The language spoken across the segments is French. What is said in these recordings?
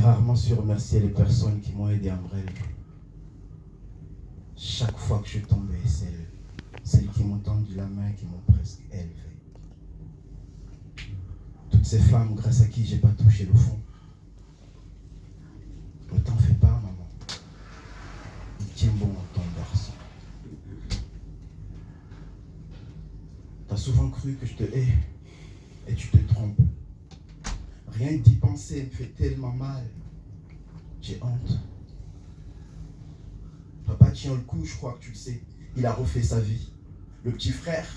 rarement su remercier les personnes qui m'ont aidé à me relever. Chaque fois que je tombais, celles qui m'ont tendu la main, qui m'ont presque élevé. Toutes ces femmes grâce à qui j'ai pas touché le fond. Ne t'en fais pas, maman. Il tient bon en ton garçon. T'as souvent cru que je te hais et tu te trompes. Rien que d'y penser me fait tellement mal. J'ai honte. Papa tient le coup, je crois que tu le sais. Il a refait sa vie. Le petit frère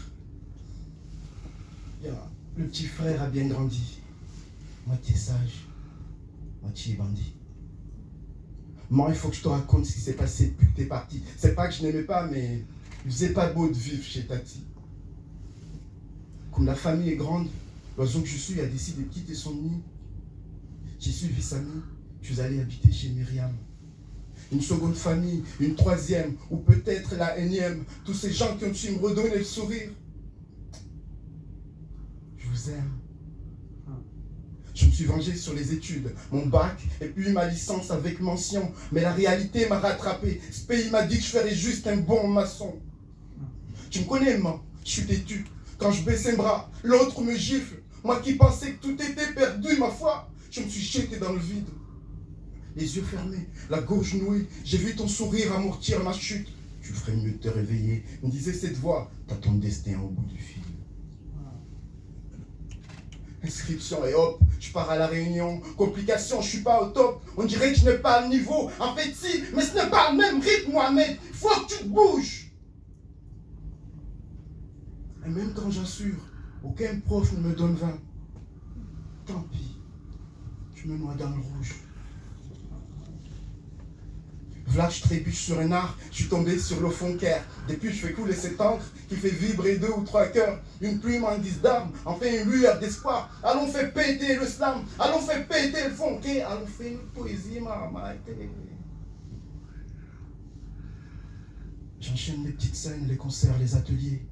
a bien grandi. Moitié sage, moitié bandit. Maman, il faut que je te raconte ce qui s'est passé depuis que t'es parti. C'est pas que je n'aimais pas, mais il faisait pas beau de vivre chez Tati. Comme la famille est grande, l'oiseau que je suis a décidé de quitter son nid. J'ai suivi Samy, je suis allé habiter chez Myriam. Une seconde famille, une troisième, ou peut-être la énième. Tous ces gens qui ont su me redonner le sourire. Je vous aime. Je me suis vengé sur les études, mon bac et puis ma licence avec mention. Mais la réalité m'a rattrapé. Ce pays m'a dit que je ferais juste un bon maçon. Tu me connais, maman, je suis têtu. Quand je baisse un bras, l'autre me gifle. Moi qui pensais que tout était perdu, ma foi, je me suis jeté dans le vide. Les yeux fermés, la gorge nouée, j'ai vu ton sourire amortir ma chute. Tu ferais mieux de te réveiller, me disait cette voix. T'as ton destin au bout du fil. Inscription et hop, je pars à la réunion. Complication, je suis pas au top. On dirait que je n'ai pas le niveau. En fait si, mais ce n'est pas le même rythme, Mohamed. Faut que tu te bouges. Et même quand j'assure, aucun prof ne me donne 20. Tant pis, je me noie dans le rouge. Voilà, je trébuche sur un art, je suis tombé sur le foncaire. Depuis, je fais couler cette encre qui fait vibrer 2 ou 3 cœurs. Une plume en guise d'arme, enfin une lueur d'espoir. Allons faire péter le slam, allons faire péter le foncaire, allons faire une poésie, maman. J'enchaîne les petites scènes, les concerts, les ateliers.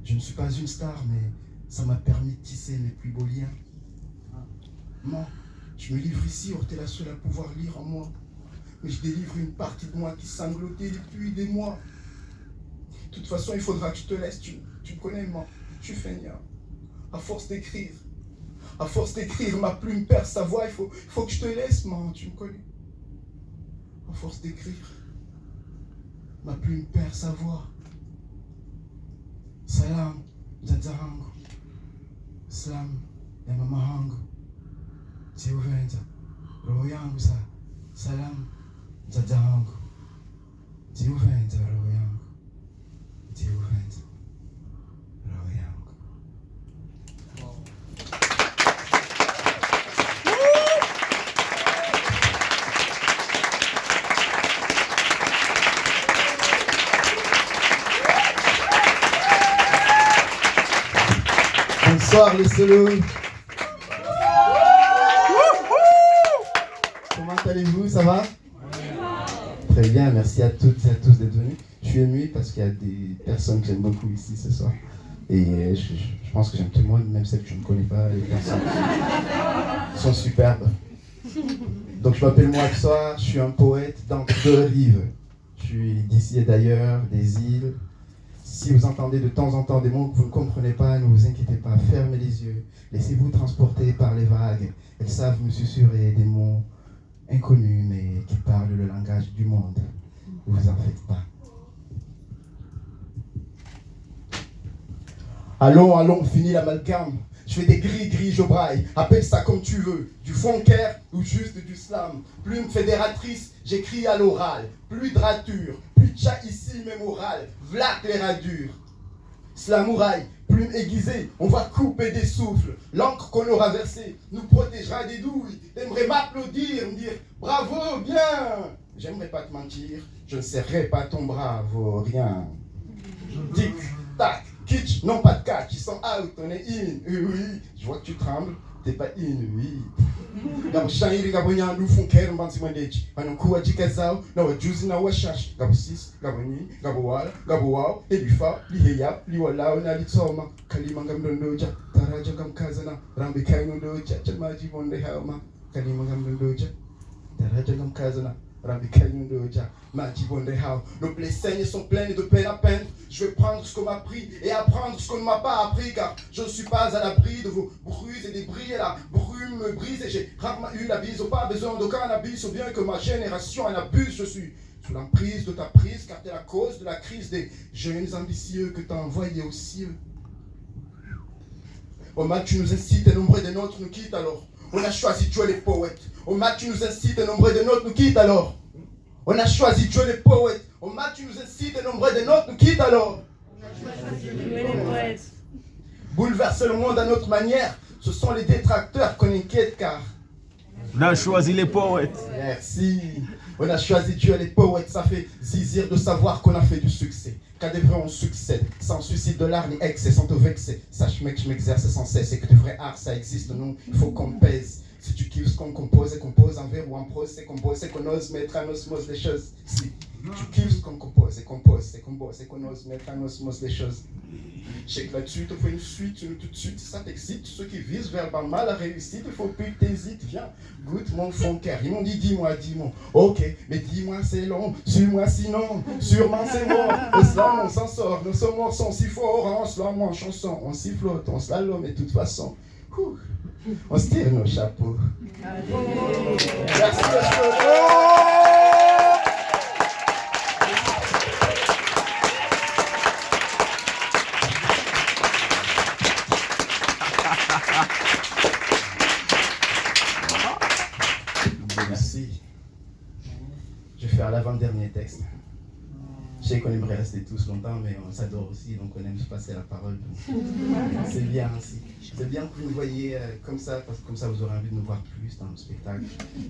Je ne suis pas une star, mais ça m'a permis de tisser mes plus beaux liens. Moi, je me livre ici, or t'es la seule à pouvoir lire en moi. Mais je délivre une partie de moi qui sanglotait depuis des mois. De toute façon, il faudra que je te laisse. Tu me connais, moi. Je suis feignant. À force d'écrire, ma plume perd sa voix. Il faut que je te laisse, moi. Tu me connais. À force d'écrire, ma plume perd sa voix. Salam, Zazarango. Salam, Yamamahango. Tiuvenza, Royango sa. Salam, Zazarango. Tiuvenza, Royango. Tiuvenza, Royango. Bonsoir les solos. Comment allez-vous? Ça va? Très bien, merci à toutes et à tous d'être venus. Je suis ému parce qu'il y a des personnes que j'aime beaucoup ici ce soir. Et je pense que j'aime tout le monde, même celles que je ne connais pas. Les personnes sont superbes. Donc je m'appelle Moaxoir, je suis un poète dans 2 rives. Je suis d'ici et d'ailleurs, des îles. Si vous entendez de temps en temps des mots que vous ne comprenez pas, ne vous inquiétez pas, fermez les yeux. Laissez-vous transporter par les vagues. Elles savent me susurrer des mots inconnus, mais qui parlent le langage du monde. Ne vous en faites pas. Allons, fini l'amalgame. Je fais des gris, je braille. Appelle ça comme tu veux. Du foncaire ou juste du slam. Plume fédératrice, j'écris à l'oral. Plus de rature, plus de chat ici, même oral. Vlac les radures. Slamouraï, plume aiguisée, on va couper des souffles. L'encre qu'on aura versée nous protégera des douilles. T'aimerais m'applaudir, me dire bravo, bien. J'aimerais pas te mentir, je ne serai pas ton bravo, rien. Tic, tac, kitsch, non pas de catch, ils sont out, on est in, oui. Je vois que tu trembles, t'es pas in, oui. Gabo shangiri gabo nyandu funkero mbanzi mwendechi anokuwa jikazao na wajuzi na washash gabo sis gabo nyi gabo wala gabo wao elifa liheya liwalao na litsoma kalima ngamdondoja taraja kamkazana rambi kainondoja chamaji monde hauma Nos plaies saignent sont pleines de peine à peine. Je vais prendre ce qu'on m'a pris et apprendre ce qu'on ne m'a pas appris, car je ne suis pas à l'abri de vos bruits et débris. Et la brume me brise et j'ai rarement eu la bise. Pas besoin d'aucun abus, ou bien que ma génération en abuse. Je suis sous l'emprise de ta prise, car t'es la cause de la crise des jeunes ambitieux que t'as envoyés aux cieux. Au mat, tu nous incites et nombreux des nôtres nous quittent alors. On a choisi Dieu les poètes. Au mat, tu nous incites et nombreux des nôtres nous quittent alors. On a choisi Dieu les poètes. Au mat, tu nous incites et nombreux des nôtres nous quittent alors. On a choisi Dieu les poètes. Bouleverser le monde à notre manière, ce sont les détracteurs qu'on inquiète car. On a choisi les poètes. Merci. On a choisi Dieu les poètes. Ça fait zizir de savoir qu'on a fait du succès. Qu'à des vrais on succède. Sans suicide de l'art ni excès, sans te vexer. Sache mec, je m'exerce sans cesse. Et que du vrai art ça existe, non, il faut qu'on pèse. Si tu kiffes ce qu'on compose, et compose en vers ou en prose, c'est qu'on ose mettre en osmose les choses. Si tu kiffes ce qu'on compose, et compose, et qu'on ose mettre en osmose les choses. Je sais que là-dessus, tu fais une suite, tout de suite, ça t'excite. Ceux qui visent vers le mal, la réussite, il faut plus que t'hésites. Viens, goûte mon fond cœur. Ils m'ont dit, dis-moi. Ok, mais dis-moi, c'est long. Suis-moi sinon, sûrement c'est mort. Le slam, on s'en sort. Nos morts sont si forts. En slam, en chanson, on s'y flotte, on slalom. Et de toute façon, on se tire nos chapeaux. Merci, Merci. Je vais faire l'avant-dernier texte. Je sais qu'on aimerait rester tous longtemps, mais on s'adore aussi, donc on aime se passer la parole. C'est bien aussi. C'est bien que vous nous voyez comme ça, parce que comme ça vous aurez envie de nous voir plus dans le spectacle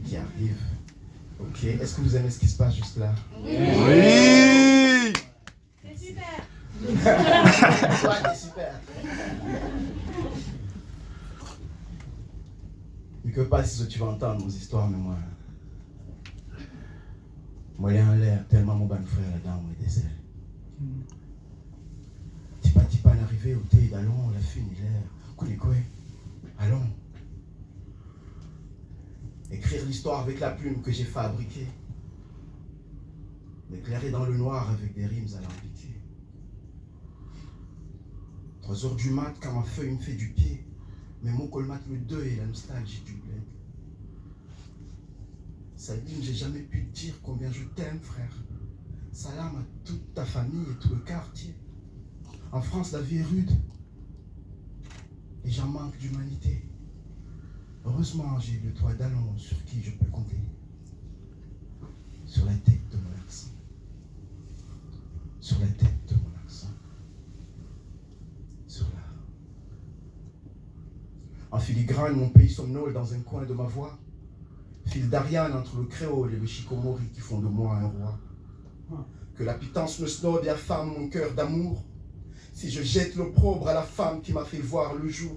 qui arrive. Ok, est-ce que vous aimez ce qui se passe juste là? Oui. C'est super. Ouais, c'est super. Mais que pas si tu vas entendre nos histoires, mais moi il y a en l'air, tellement mon bon frère là-dedans, moi, des ailes. Tipa n'arrivé au thé d'allons, la funilaire, quoi, allons. Écrire l'histoire avec la plume que j'ai fabriquée. M'éclairer dans le noir avec des rimes alambiquées. 3 heures du mat, quand ma feuille me fait du pied, mes mots colmatent le deuil et la nostalgie du bled. Salim, j'ai jamais pu te dire combien je t'aime, frère. Salam à toute ta famille et tout le quartier. En France, la vie est rude. Et j'en manque d'humanité. Heureusement, j'ai le toit d'allons sur qui je peux compter. Sur la tête de mon accent. Sur la tête de mon accent. Sur la... En filigrane, mon pays somnole dans un coin de ma voix. Fil d'Ariane entre le créole et le chikomori qui font de moi un roi. Que la pitance me snobe et affame mon cœur d'amour. Si je jette l'opprobre à la femme qui m'a fait voir le jour.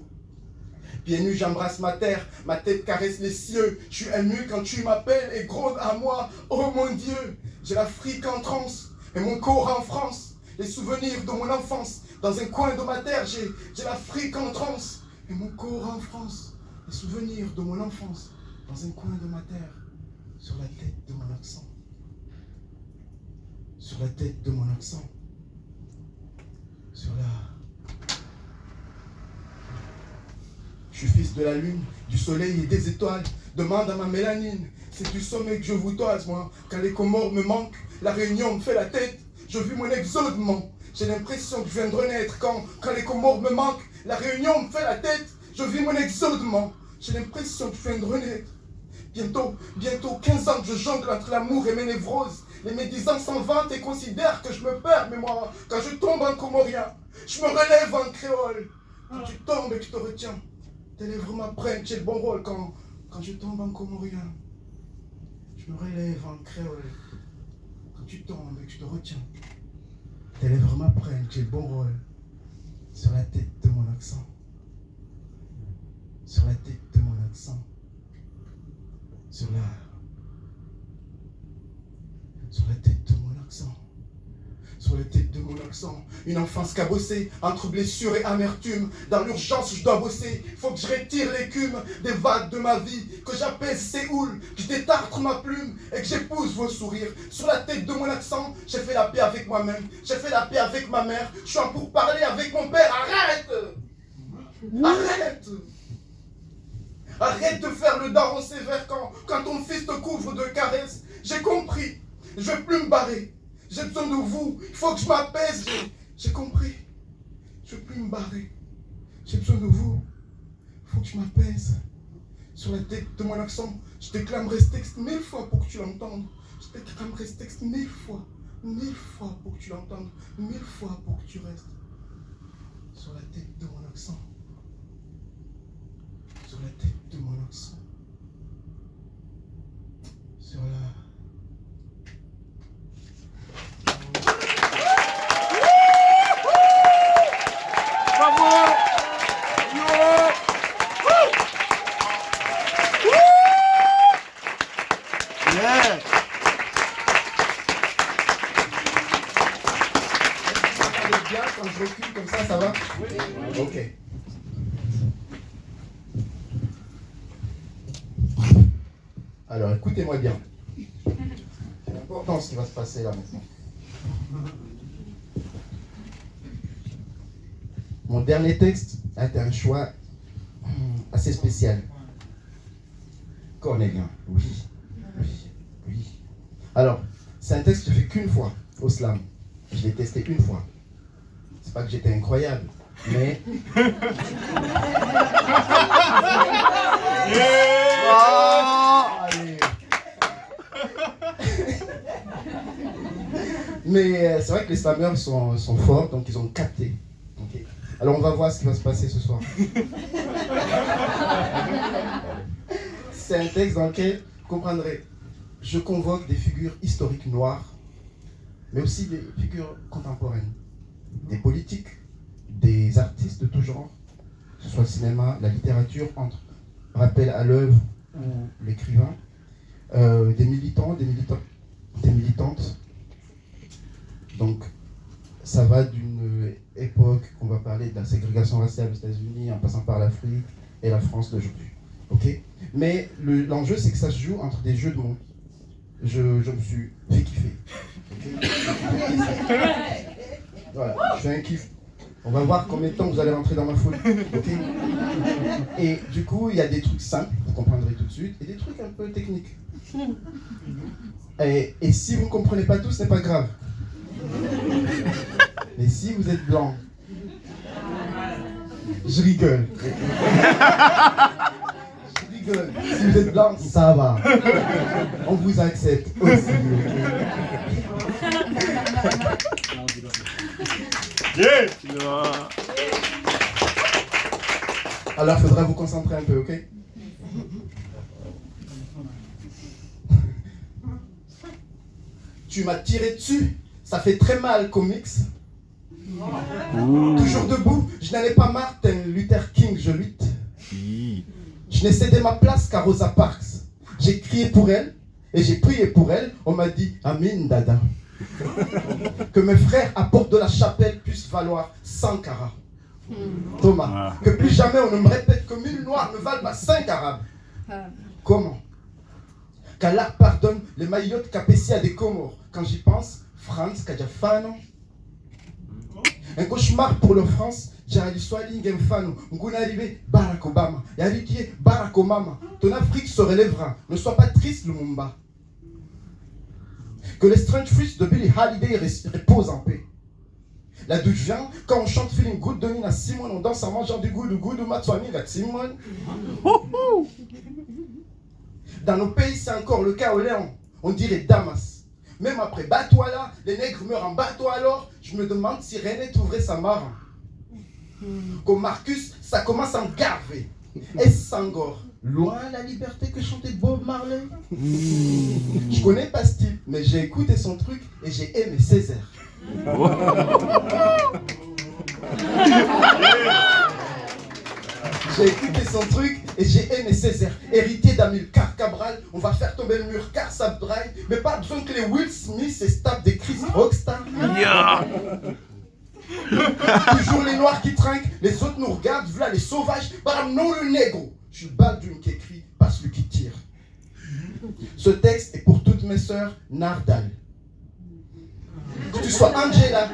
Pieds nus, j'embrasse ma terre, ma tête caresse les cieux. Je suis ému quand tu m'appelles et gronde à moi. Oh mon Dieu, j'ai l'Afrique en transe et mon corps en France. Les souvenirs de mon enfance, dans un coin de ma terre, j'ai l'Afrique en transe et mon corps en France. Les souvenirs de mon enfance, dans un coin de ma terre, sur la tête de mon accent. Sur la tête de mon accent. Sur la... Je suis fils de la lune, du soleil et des étoiles. Demande à ma mélanine, c'est du sommet que je vous toise, moi. Quand les Comores me manquent, la Réunion me fait la tête. Je vis mon exode, mon. J'ai l'impression que je viens de renaître. Quand les Comores me manquent, la Réunion me fait la tête. Je vis mon exode, mon. J'ai l'impression que je viens de renaître. Bientôt 15 ans que je jongle entre l'amour et mes névroses. Les médisants s'en vantent et considèrent que je me perds, mais moi, quand je tombe en comorien, je me relève en créole. Quand tu tombes et que je te retiens, tes lèvres m'apprennent, j'ai le bon rôle. Quand je tombe en comorien, je me relève en créole. Quand tu tombes et que je te retiens, tes lèvres m'apprennent, j'ai le bon rôle. Sur la tête de mon accent. Sur la tête de mon accent. Sur la tête de mon accent. Sur la tête de mon accent. Une enfance cabossée, entre blessures et amertume. Dans l'urgence, je dois bosser. Faut que je retire l'écume des vagues de ma vie. Que j'apaise ces houles, que je détartre ma plume et que j'épouse vos sourires. Sur la tête de mon accent, j'ai fait la paix avec moi-même. J'ai fait la paix avec ma mère. Je suis en pourparler avec mon père. Arrête! Arrête! Arrête de faire le daron sévère quand ton fils te couvre de caresses. J'ai compris. Je vais plus me barrer. J'ai besoin de vous. Il faut que je m'apaise. J'ai compris. Je vais plus me barrer. J'ai besoin de vous. Il faut que je m'apaise. Sur la tête de mon accent, je déclamerai ce texte 1000 fois pour que tu l'entendes. Je déclamerai ce texte 1000 fois. 1000 fois pour que tu l'entendes. 1000 fois pour que tu restes. Sur la tête de mon accent. Sur la tête de mon accent. Sur la... Bien, quand je recule comme ça va? Oui. Ok. Alors écoutez-moi bien. C'est important ce qui va se passer là maintenant. Mon dernier texte a été un choix assez spécial. Cornélien, oui. Alors, c'est un texte que je fais qu'une fois au slam. Je l'ai testé une fois. C'est pas que j'étais incroyable, mais... Allez. Mais c'est vrai que les slammers sont forts, donc ils ont capté. Okay. Alors on va voir ce qui va se passer ce soir. C'est un texte dans lequel, vous comprendrez, je convoque des figures historiques noires, mais aussi des figures contemporaines, des politiques, des artistes de tout genre, que ce soit le cinéma, la littérature, entre rappel à l'œuvre ou l'écrivain, des militants, des militantes. Donc, ça va d'une époque qu'on va parler de la ségrégation raciale aux États-Unis, en passant par l'Afrique et la France d'aujourd'hui. Okay. Mais l'enjeu, c'est que ça se joue entre des jeux de mots. Je me suis fait kiffer. Okay. Voilà, je fais un kiff. On va voir combien de temps vous allez rentrer dans ma foule. Okay. Et du coup, il y a des trucs simples, vous comprendrez tout de suite, et des trucs un peu techniques. Et si vous ne comprenez pas tout, ce n'est pas grave. Mais si vous êtes blanc, je rigole. Je rigole. Si vous êtes blanc, ça va. On vous accepte aussi. Alors, il faudra vous concentrer un peu, ok? Tu m'as tiré dessus. Ça fait très mal, comics. Toujours debout, je n'en ai pas Martin Luther King, je lutte. Je n'ai cédé ma place qu'à Rosa Parks. J'ai crié pour elle et j'ai prié pour elle. On m'a dit Amin Dada. Que mes frères à Porte de la Chapelle puissent valoir 100 carats. Thomas, que plus jamais on ne me répète que 1000 noirs ne valent pas 5 arabes. Comment? Qu'Allah pardonne les maillottes Capétia des Comores. Quand j'y pense, France Kajafano. Un cauchemar pour le France. Jarali Swali Ngemfano. Nguna arrivé Barack Obama. Yarikie Barack Obama. Ton Afrique se relèvera. Ne sois pas triste, Lumumba. Que les Strange Fruits de Billie Holiday reposent en paix. La douche vient quand on chante Feeling Good de Nina Simone. On danse en mangeant du goût de Matswami la Simone. Dans nos pays, c'est encore le cas au Léon. On dirait Damas. Même après Batouala, les nègres meurent en bateau alors. Je me demande si René trouverait sa mort. Comme Marcus, ça commence à me gaver. Est-ce Sangor? Loin la liberté que chantait Bob Marley. Je connais pas ce type, mais j'ai écouté son truc et j'ai aimé Césaire. J'ai écouté son truc et j'ai aimé Césaire. Héritier d'Amilcar Cabral, on va faire tomber le mur car ça braille. Mais pas besoin que les Will Smith se tapent des Chris Rockstar. Toujours les noirs qui trinquent, les autres nous regardent, voilà les sauvages. But I'm not a negro. Je suis Baldwin qui écrit, pas celui qui tire. Ce texte est pour toutes mes sœurs Nardal. Que tu sois Angela.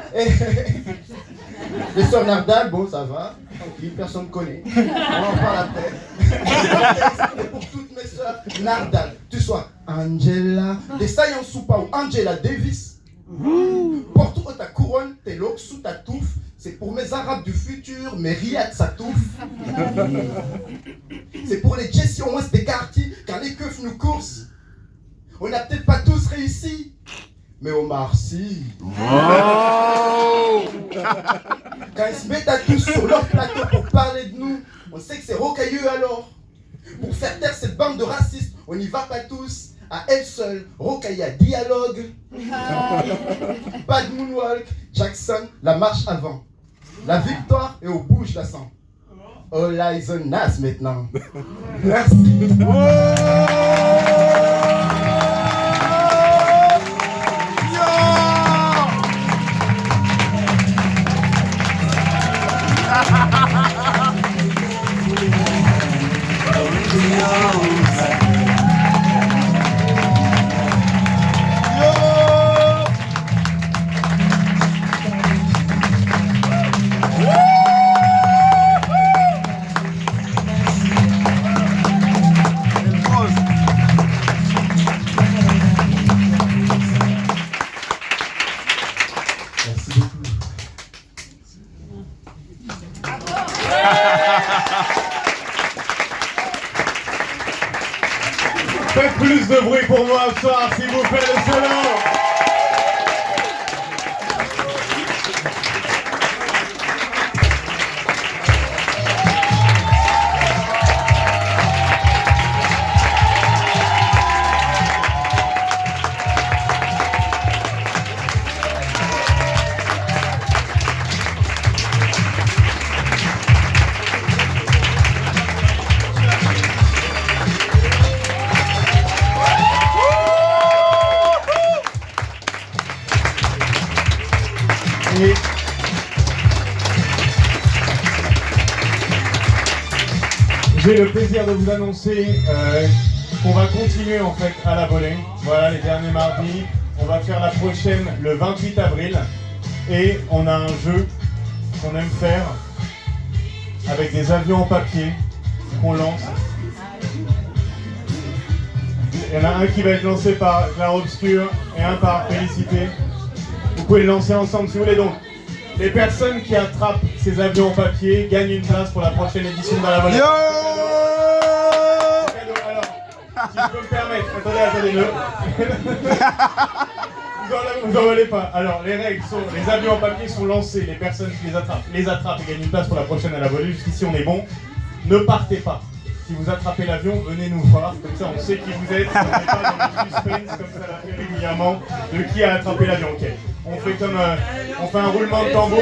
Les sœurs Nardal, bon ça va, tranquille, personne ne connaît. On en parle après. Et pour toutes mes sœurs Nardal, que tu sois Angela, des Sayan Soupa ou Angela Davis. Porte haut ta couronne, tes locks sous ta touffe. C'est pour mes arabes du futur, mes Riyad ça touffe. C'est pour les Jesse Owens des quartiers, quand les keufs nous coursent. On n'a peut-être pas tous réussi, mais Omar si. Quand ils se mettent à tous sur leur plateau pour parler de nous, on sait que c'est rocailleux alors. Pour faire taire cette bande de racistes, on n'y va pas tous. À elle seule, Rokhaya dialogue. Bad Moonwalk, Jackson, la marche avant. La victoire est au bout, je la sens. All eyes on Nas maintenant. Merci. Faites plus de bruit pour moi ce soir, s'il vous plaît, le solo. J'ai le plaisir de vous annoncer qu'on va continuer en fait à la volée. Voilà, les derniers mardis. On va faire la prochaine le 28 avril. Et on a un jeu qu'on aime faire avec des avions en papier qu'on lance. Il y en a un qui va être lancé par Claire Obscur et un par Félicité. Vous pouvez le lancer ensemble si vous voulez. Donc, les personnes qui attrapent ces avions en papier gagnent une place pour la prochaine édition de la volée. Alors, si je peux me permettre, attendez, vous en volez pas. Alors, les règles sont, les avions en papier sont lancés, les personnes qui les attrapent et gagnent une place pour la prochaine à la volée. Jusqu'ici, on est bon. Ne partez pas. Si vous attrapez l'avion, venez nous voir, comme ça on sait qui vous êtes, on n'est pas dans le suspense, comme ça l'a fait régulièrement, de qui a attrapé l'avion. Ok. On fait comme, on fait un roulement de tambour,